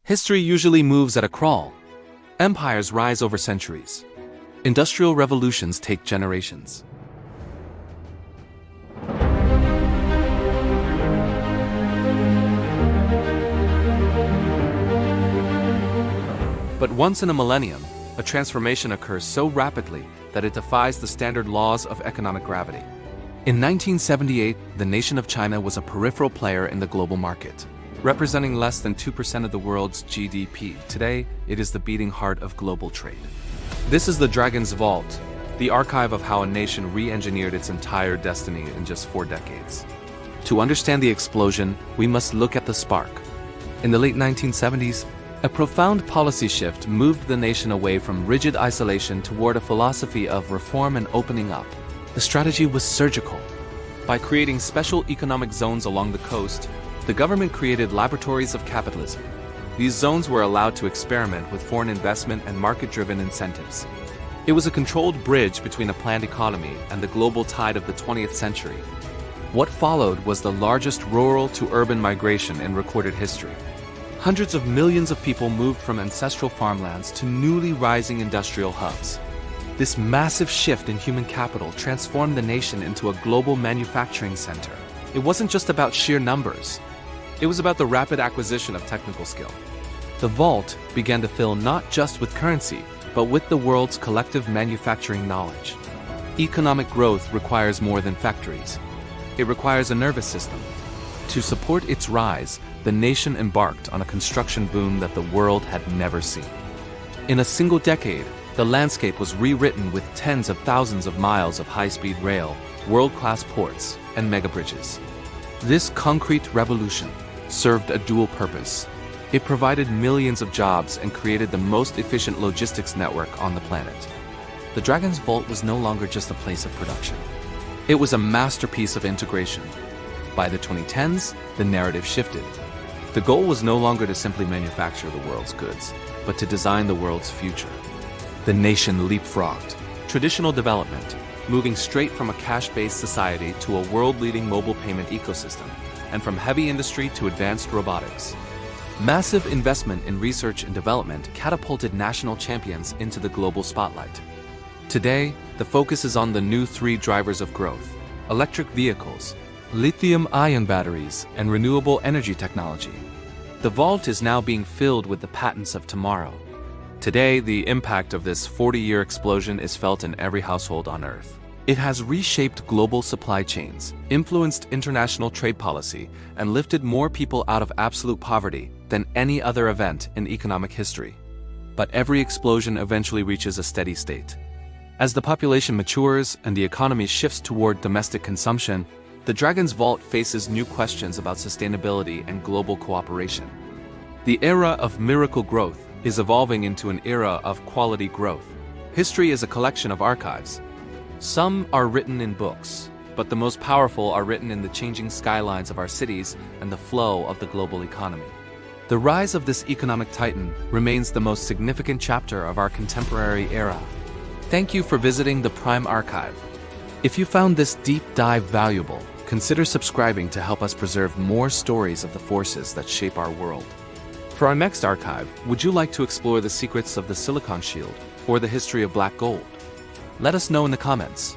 History usually moves at a crawl. Empires rise over centuries. Industrial revolutions take generations. But once in a millennium, a transformation occurs so rapidly that it defies the standard laws of economic gravity. In 1978, the nation of China was a peripheral player in the global market, representing less than 2% of the world's GDP. Today, it is the beating heart of global trade. This is the Dragon's Vault, the archive of how a nation re-engineered its entire destiny in just 4 decades. To understand the explosion, we must look at the spark. In the late 1970s, a profound policy shift moved the nation away from rigid isolation toward a philosophy of reform and opening up. The strategy was surgical. By creating special economic zones along the coast, the government created laboratories of capitalism. These zones were allowed to experiment with foreign investment and market-driven incentives. It was a controlled bridge between a planned economy and the global tide of the 20th century. What followed was the largest rural-to-urban migration in recorded history. Hundreds of millions of people moved from ancestral farmlands to newly rising industrial hubs. This massive shift in human capital transformed the nation into a global manufacturing center. It wasn't just about sheer numbers. It was about the rapid acquisition of technical skill. The vault began to fill not just with currency, but with the world's collective manufacturing knowledge. Economic growth requires more than factories. It requires a nervous system. To support its rise, the nation embarked on a construction boom that the world had never seen. In a single decade, the landscape was rewritten with tens of thousands of miles of high-speed rail, world-class ports, and megabridges. This concrete revolution served a dual purpose. It provided millions of jobs and created the most efficient logistics network on the planet. The Dragon's Vault was no longer just a place of production. It was a masterpiece of integration. By the 2010s, the narrative shifted. The goal was no longer to simply manufacture the world's goods, but to design the world's future. The nation leapfrogged. Traditional development, moving straight from a cash-based society to a world-leading mobile payment ecosystem, and from heavy industry to advanced robotics. Massive investment in research and development catapulted national champions into the global spotlight. Today, the focus is on the new 3 drivers of growth: electric vehicles, lithium-ion batteries, and renewable energy technology. The vault is now being filled with the patents of tomorrow. Today, the impact of this 40-year explosion is felt in every household on Earth. It has reshaped global supply chains, influenced international trade policy, and lifted more people out of absolute poverty than any other event in economic history. But every explosion eventually reaches a steady state. As the population matures and the economy shifts toward domestic consumption, the Dragon's Vault faces new questions about sustainability and global cooperation. The era of miracle growth is evolving into an era of quality growth. History is a collection of archives. Some are written in books, but the most powerful are written in the changing skylines of our cities and the flow of the global economy. The rise of this economic titan remains the most significant chapter of our contemporary era. Thank you for visiting the Prime Archive. If you found this deep dive valuable, consider subscribing to help us preserve more stories of the forces that shape our world. For our next archive, would you like to explore the secrets of the Silicon Shield or the history of black gold? Let us know in the comments.